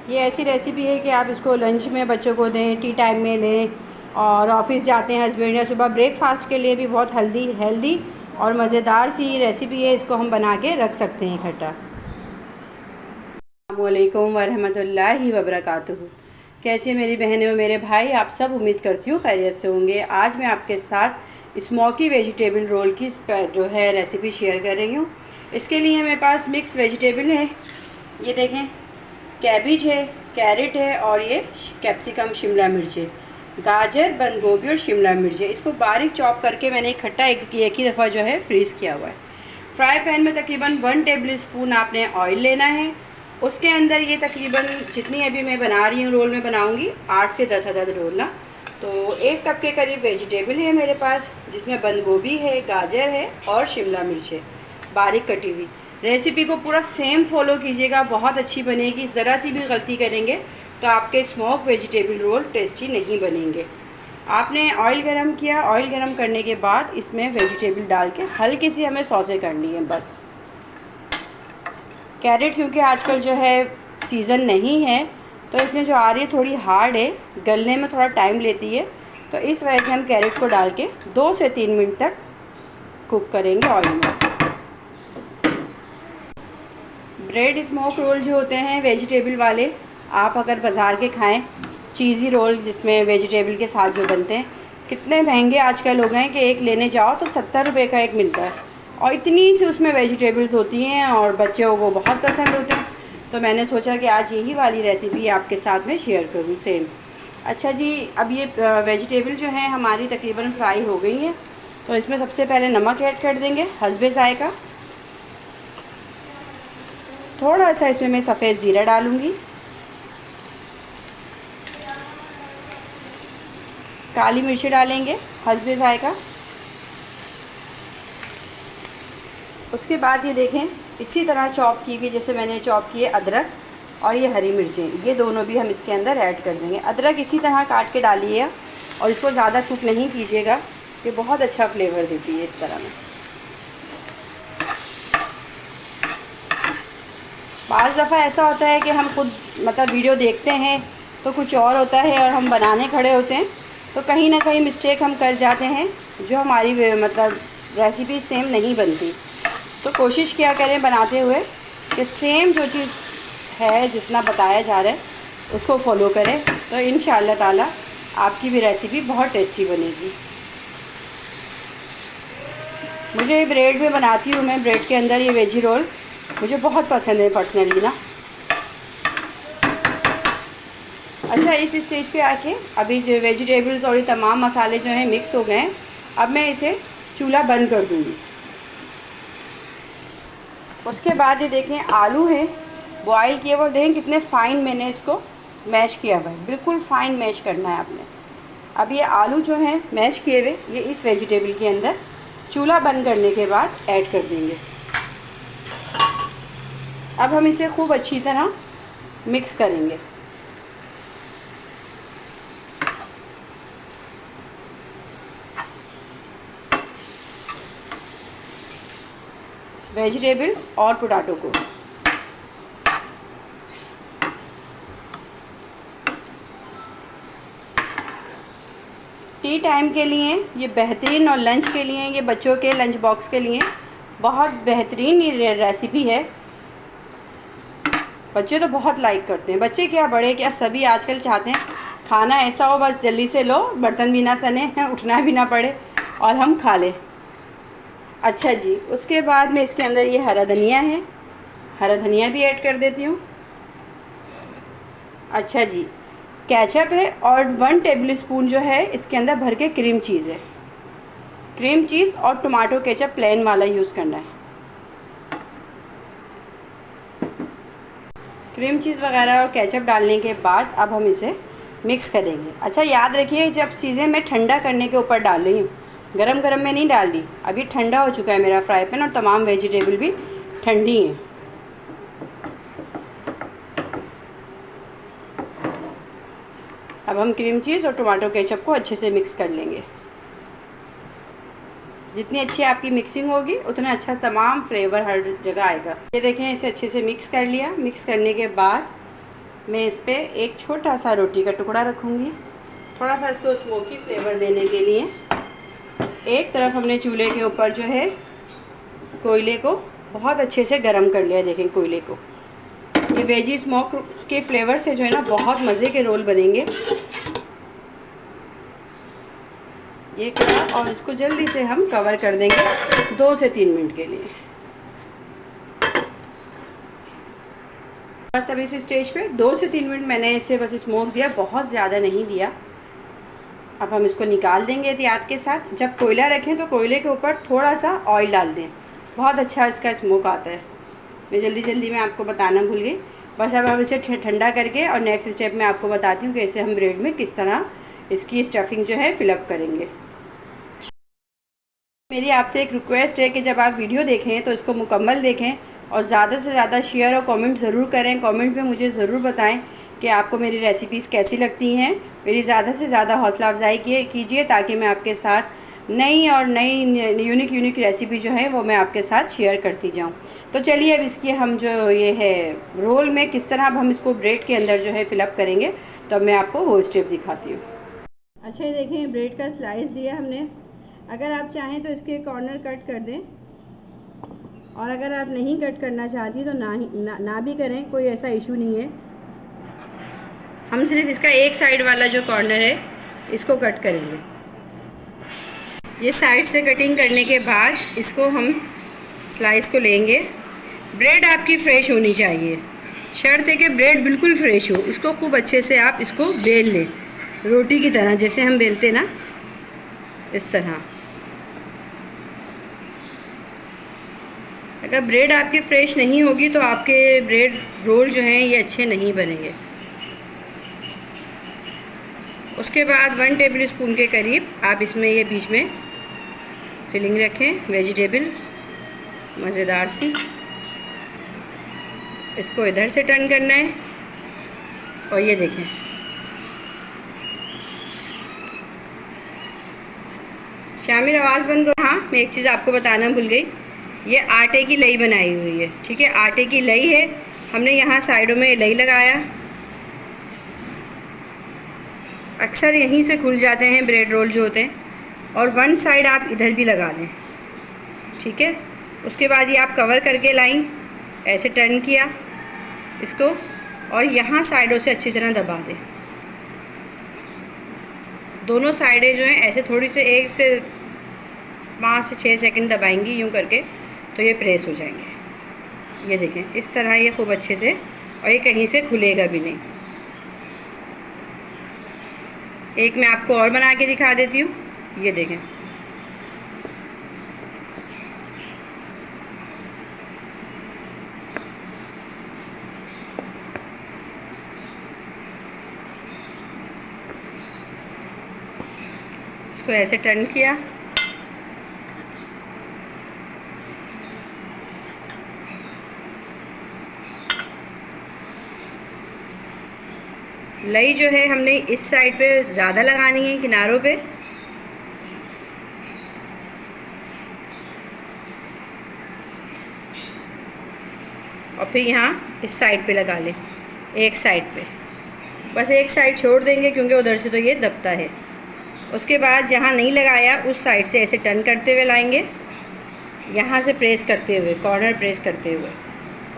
ये ऐसी रेसिपी है कि आप इसको लंच में बच्चों को दें, टी टाइम में लें, और ऑफिस जाते हैं हस्बैंड या सुबह ब्रेकफास्ट के लिए भी बहुत हेल्दी हेल्दी और मज़ेदार सी रेसिपी है। इसको हम बना के रख सकते हैं इकट्ठा। अस्सलामु अलैकुम वरहमतुल्लाहि वबरकातुहू। कैसे मेरी बहनें और मेरे भाई, आप सब उम्मीद करती हूँ खैरियत से होंगे। आज मैं आपके साथ स्मोकी वेजिटेबल रोल की जो है रेसिपी शेयर कर रही हूँ। इसके लिए मेरे पास मिक्स वेजिटेबल है, ये देखें, कैबिज है, कैरेट है और ये कैप्सिकम शिमला मिर्च है, गाजर, बंद गोभी और शिमला मिर्च है। इसको बारीक चॉप करके मैंने इकट्ठा एक ही दफ़ा जो है फ्रीज़ किया हुआ है। फ्राई पैन में तकरीबन 1 टेबल स्पून आपने ऑयल लेना है। उसके अंदर ये तकरीबन जितनी अभी मैं बना रही हूँ रोल में बनाऊँगी 8 से 10 अदद रोल ना, तो 1 कप के करीब वेजिटेबल है मेरे पास, जिसमें बंद गोभी है, गाजर है और शिमला मिर्च है बारीक कटी हुई। रेसिपी को पूरा सेम फॉलो कीजिएगा, बहुत अच्छी बनेगी। ज़रा सी भी गलती करेंगे तो आपके स्मोक वेजिटेबल रोल टेस्टी नहीं बनेंगे। आपने ऑयल गरम किया, ऑयल गरम करने के बाद इसमें वेजिटेबल डाल के हल्की सी हमें सौसे करनी है बस। कैरेट क्योंकि आजकल जो है सीज़न नहीं है, तो इसमें जो आ रही है थोड़ी हार्ड है, गलने में थोड़ा टाइम लेती है, तो इस वजह से हम कैरेट को डाल के 2 से 3 मिनट तक कुक करेंगे ऑयल में। ब्रेड स्मोक रोल जो होते हैं वेजिटेबल वाले, आप अगर बाज़ार के खाएं, चीज़ी रोल जिसमें वेजिटेबल के साथ जो बनते हैं, कितने महंगे आजकल हो गए हैं कि एक लेने जाओ तो 70 रुपये का एक मिलता है, और इतनी सी उसमें वेजिटेबल्स होती हैं और बच्चों को बहुत पसंद होते हैं। तो मैंने सोचा कि आज यही वाली रेसिपी आपके साथ में शेयर करूँ सेम। अच्छा जी, अब ये वेजिटेबल जो है हमारी तकरीबन फ्राई हो गई हैं, तो इसमें सबसे पहले नमक ऐड कर देंगे हस्बे ज़ायका। थोड़ा सा इसमें मैं सफ़ेद ज़ीरा डालूँगी, काली मिर्ची डालेंगे हस्बे ज़ायका। उसके बाद ये देखें, इसी तरह चॉप की हुई जैसे मैंने चॉप किए अदरक और ये हरी मिर्चें, ये दोनों भी हम इसके अंदर ऐड कर देंगे। अदरक इसी तरह काट के डालिएगा और इसको ज़्यादा कुक नहीं कीजिएगा, ये बहुत अच्छा फ्लेवर देती है इस तरह में। बाज़ दफ़ा ऐसा होता है कि हम खुद मतलब वीडियो देखते हैं तो कुछ और होता है और हम बनाने खड़े होते हैं, तो कहीं ना कहीं मिस्टेक हम कर जाते हैं, जो हमारी मतलब रेसिपी सेम नहीं बनती। तो कोशिश किया करें बनाते हुए कि सेम जो चीज़ है जितना बताया जा रहा है उसको फॉलो करें, तो इंशाअल्लाह ताला आपकी भी रेसिपी बहुत टेस्टी बनेगी। मुझे ब्रेड में बनाती हूँ मैं, ब्रेड के अंदर ये वेजी रोल मुझे बहुत पसंद है पर्सनली ना। अच्छा, इस स्टेज पे आके अभी जो वेजिटेबल्स और ये तमाम मसाले जो हैं मिक्स हो गए हैं, अब मैं इसे चूल्हा बंद कर दूँगी। उसके बाद ये देखें आलू है बॉयल किए हुए, देखें कितने फ़ाइन मैंने इसको मैश किया हुआ है, बिल्कुल फ़ाइन मैश करना है आपने। अब ये आलू जो हैं मैश किए हुए ये इस वेजिटेबल के अंदर चूल्हा बंद करने के बाद ऐड कर देंगे। अब हम इसे खूब अच्छी तरह मिक्स करेंगे। वेजिटेबल्स और पोटैटो को टी टाइम के लिए ये बेहतरीन, और लंच के लिए, ये बच्चों के लंच बॉक्स के लिए बहुत बेहतरीन ये रेसिपी है। बच्चे तो बहुत लाइक करते हैं, बच्चे क्या बड़े क्या सभी आजकल चाहते हैं खाना ऐसा हो बस जल्दी से लो, बर्तन भी ना सने, उठना भी ना पड़े और हम खा लें। अच्छा जी, उसके बाद में इसके अंदर ये हरा धनिया है, हरा धनिया भी ऐड कर देती हूँ। अच्छा जी, केचप है और 1 टेबल स्पून जो है इसके अंदर भर के क्रीम चीज़ है। क्रीम चीज़ और टमाटो केचप प्लेन वाला यूज़ करना है। क्रीम चीज़ वगैरह और केचप डालने के बाद अब हम इसे मिक्स करेंगे। अच्छा, याद रखिए जब चीज़ें मैं ठंडा करने के ऊपर डाल रही हूँ, गरम गरम में नहीं डाल दी। अभी ठंडा हो चुका है मेरा फ्राई पैन और तमाम वेजिटेबल भी ठंडी हैं। अब हम क्रीम चीज़ और टमाटो केचप को अच्छे से मिक्स कर लेंगे। जितनी अच्छी आपकी मिक्सिंग होगी उतना अच्छा तमाम फ्लेवर हर जगह आएगा। ये देखें, इसे अच्छे से मिक्स कर लिया। मिक्स करने के बाद मैं इस पे एक छोटा सा रोटी का टुकड़ा रखूँगी, थोड़ा सा इसको स्मोकी फ्लेवर देने के लिए। एक तरफ हमने चूल्हे के ऊपर जो है कोयले को बहुत अच्छे से गरम कर लिया। देखें कोयले को, ये वेजी स्मोक के फ्लेवर से जो है ना बहुत मज़े के रोल बनेंगे। ये करा और इसको जल्दी से हम कवर कर देंगे 2 से 3 मिनट के लिए। बस अब इस स्टेज पे 2 से 3 मिनट मैंने इसे बस स्मोक दिया, बहुत ज़्यादा नहीं दिया। अब हम इसको निकाल देंगे एहतियात के साथ। जब कोयला रखें तो कोयले के ऊपर थोड़ा सा ऑयल डाल दें, बहुत अच्छा इसका स्मोक आता है। मैं जल्दी में आपको बताना भूल गई। बस अब हम इसे ठंडा करके और नेक्स्ट स्टेप में आपको बताती हूँ कि इसे हम ब्रेड में किस तरह इसकी स्टफिंग जो है फिलअप करेंगे। मेरी आपसे एक रिक्वेस्ट है कि जब आप वीडियो देखें तो इसको मुकम्मल देखें और ज़्यादा से ज़्यादा शेयर और कमेंट ज़रूर करें। कमेंट में मुझे ज़रूर बताएं कि आपको मेरी रेसिपीज़ कैसी लगती हैं। मेरी ज़्यादा से ज़्यादा हौसला अफजाई कीजिए ताकि मैं आपके साथ नई यूनिक रेसिपी जो है वो मैं आपके साथ शेयर करती जाऊं। तो चलिए अब इसकी हम जो ये है रोल में किस तरह अब हम इसको ब्रेड के अंदर जो है फिलअप करेंगे, तो मैं आपको वो स्टेप दिखाती हूँ। अच्छा, ये देखें ब्रेड का स्लाइस दिया हमने। अगर आप चाहें तो इसके कॉर्नर कट कर दें, और अगर आप नहीं कट करना चाहती तो ना भी करें, कोई ऐसा इशू नहीं है। हम सिर्फ इसका एक साइड वाला जो कॉर्नर है इसको कट करेंगे। ये साइड से कटिंग करने के बाद इसको हम स्लाइस को लेंगे। ब्रेड आपकी फ़्रेश होनी चाहिए, शर्त है कि ब्रेड बिल्कुल फ़्रेश हो। इसको खूब अच्छे से आप इसको बेल लें, रोटी की तरह, जैसे हम बेलते ना, इस तरह। अगर ब्रेड आपकी फ़्रेश नहीं होगी तो आपके ब्रेड रोल जो हैं ये अच्छे नहीं बनेंगे। उसके बाद 1 टेबल स्पून के करीब आप इसमें ये बीच में फिलिंग रखें, वेजिटेबल्स मज़ेदार सी। इसको इधर से टर्न करना है और ये देखें शामिर आवाज़ बंद करो। हाँ, मैं एक चीज़ आपको बताना भूल गई, ये आटे की लई बनाई हुई है, ठीक है, आटे की लई है। हमने यहाँ साइडों में लई लगाया। अक्सर यहीं से खुल जाते हैं ब्रेड रोल जो होते हैं, और 1 साइड आप इधर भी लगा लें, ठीक है। उसके बाद ये आप कवर करके लाइन ऐसे टर्न किया इसको, और यहाँ साइडों से अच्छी तरह दबा दें। दोनों साइडें जो हैं ऐसे थोड़ी से 1 से 5 से 6 सेकंड दबाएंगी यूँ करके, तो ये प्रेस हो जाएंगे। ये देखें इस तरह ये खूब अच्छे से, और ये कहीं से खुलेगा भी नहीं। एक मैं आपको और बना के दिखा देती हूँ, ये देखें। इसको ऐसे टर्न किया, लई जो है हमने इस साइड पे ज़्यादा लगानी है, किनारों पे। और फिर यहाँ इस साइड पे लगा लें, एक साइड पे। बस एक साइड छोड़ देंगे क्योंकि उधर से तो ये दबता है। उसके बाद जहाँ नहीं लगाया उस साइड से ऐसे टर्न करते हुए लाएंगे, यहाँ से प्रेस करते हुए, कॉर्नर प्रेस करते हुए,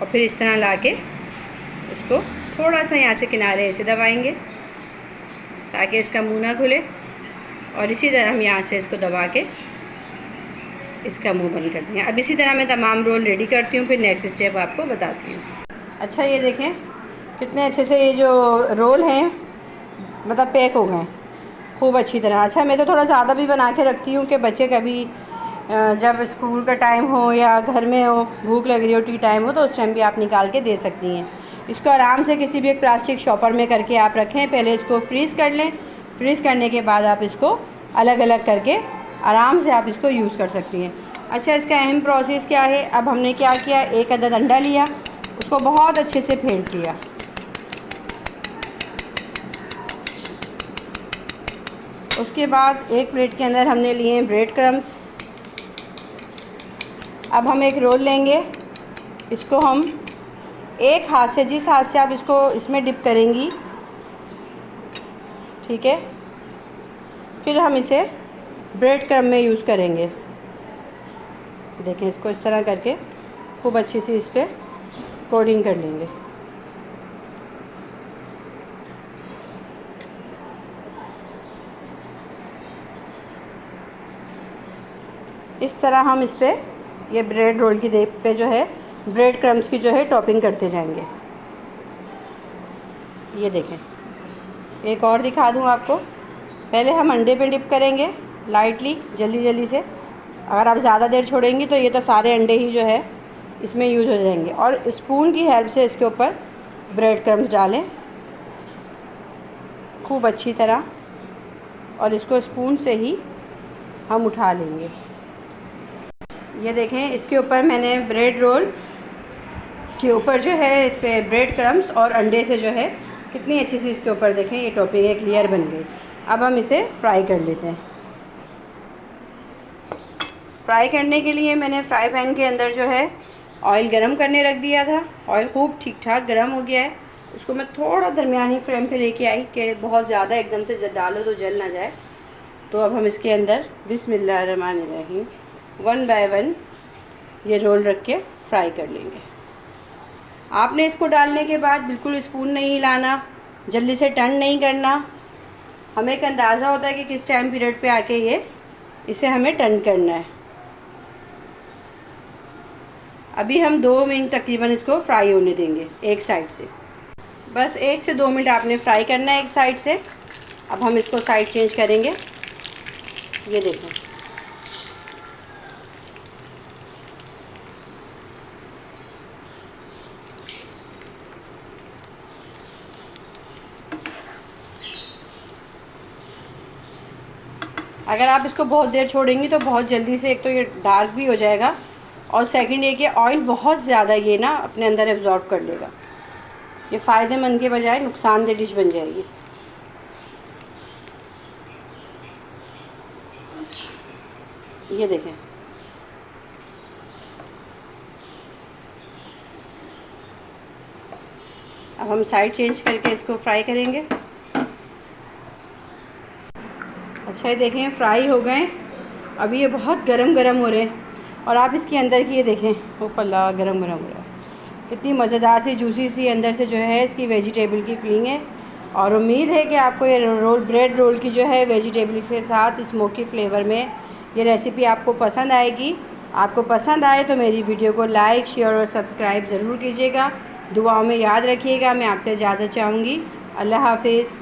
और फिर इस तरह ला के इसको थोड़ा सा यहाँ से किनारे ऐसे दबाएंगे ताकि इसका मुंह ना खुले, और इसी तरह हम यहाँ से इसको दबा के इसका मुंह बंद कर देंगे। अब इसी तरह मैं तमाम रोल रेडी करती हूँ, फिर नेक्स्ट स्टेप आपको बताती हूँ। अच्छा, ये देखें कितने अच्छे से ये जो रोल हैं मतलब पैक हो गए खूब अच्छी तरह। अच्छा, मैं तो थोड़ा ज़्यादा भी बना के रखती हूँ कि बच्चे कभी जब स्कूल का टाइम हो या घर में हो, भूख लग रही हो, टी टाइम हो, तो उस टाइम भी आप निकाल के दे सकती हैं। इसको आराम से किसी भी एक प्लास्टिक शॉपर में करके आप रखें। पहले इसको फ्रीज़ कर लें, फ्रीज़ करने के बाद आप इसको अलग अलग करके आराम से आप इसको यूज़ कर सकती हैं। अच्छा, इसका अहम प्रोसेस क्या है, अब हमने क्या किया, 1 अदद अंडा लिया, उसको बहुत अच्छे से फेंट लिया। उसके बाद एक प्लेट के अंदर हमने लिए हैं ब्रेड क्रम्स। अब हम एक रोल लेंगे, इसको हम एक हाथ से, जिस हाथ से आप इसको इसमें डिप करेंगी, ठीक है, फिर हम इसे ब्रेड क्रम्ब में यूज़ करेंगे। देखें, इसको इस तरह करके खूब अच्छी सी इस पर कोटिंग कर लेंगे। इस तरह हम इस पर ये ब्रेड रोल की पे जो है ब्रेड क्रम्ब्स की जो है टॉपिंग करते जाएंगे। ये देखें, एक और दिखा दूँ आपको। पहले हम अंडे पे डिप करेंगे लाइटली, जल्दी जल्दी से। अगर आप ज़्यादा देर छोड़ेंगी तो ये तो सारे अंडे ही जो है इसमें यूज़ हो जाएंगे। और स्पून की हेल्प से इसके ऊपर ब्रेड क्रम्ब्स डालें खूब अच्छी तरह, और इसको स्पून से ही हम उठा लेंगे। ये देखें, इसके ऊपर मैंने ब्रेड रोल के ऊपर जो है इस पर ब्रेड क्रम्ब्स और अंडे से जो है कितनी अच्छी सी इसके ऊपर देखें ये टॉपिंग एक लेयर बन गई। अब हम इसे फ्राई कर लेते हैं। फ्राई करने के लिए मैंने फ्राई पैन के अंदर जो है ऑयल गरम करने रख दिया था। ऑयल खूब ठीक ठाक गरम हो गया है। उसको मैं थोड़ा दरमियानी फ्लेम पे लेके आई कि बहुत ज़्यादा एकदम से डालो तो जल ना जाए। तो अब हम इसके अंदर बिस्मिल्लाहिर्रहमानिर्रहीम 1 बाय 1 ये रोल रख के फ्राई कर लेंगे। आपने इसको डालने के बाद बिल्कुल स्पून नहीं हिलाना, जल्दी से टर्न नहीं करना। हमें एक अंदाज़ा होता है कि किस टाइम पीरियड पे आके ये इसे हमें टर्न करना है। अभी हम 2 मिनट तकरीबन इसको फ्राई होने देंगे एक साइड से। बस 1 से 2 मिनट आपने फ्राई करना है एक साइड से। अब हम इसको साइड चेंज करेंगे। ये देखें, अगर आप इसको बहुत देर छोड़ेंगी तो बहुत जल्दी से एक तो ये डार्क भी हो जाएगा, और सेकंड ये कि ऑयल बहुत ज़्यादा ये ना अपने अंदर एब्जॉर्ब कर लेगा। ये फ़ायदेमंद के बजाय नुकसानदेह डिश बन जाएगी। ये देखें, अब हम साइड चेंज करके इसको फ्राई करेंगे। अच्छा, ये देखें फ्राई हो गए। अभी ये बहुत गरम गरम हो रहे हैं, और आप इसके अंदर की ये देखें, ओ फल्ला गरम गरम हो रहा है। कितनी मज़ेदार सी जूसी सी अंदर से जो है इसकी वेजिटेबल की फीलिंग है। और उम्मीद है कि आपको ये ब्रेड रोल की जो है वेजिटेबल के साथ स्मोकी फ्लेवर में ये रेसिपी आपको पसंद आएगी। आपको पसंद आए तो मेरी वीडियो को लाइक, शेयर और सब्सक्राइब ज़रूर कीजिएगा। दुआओं में याद रखिएगा। मैं आपसे इजाज़त चाहूँगी। अल्लाह हाफिज़।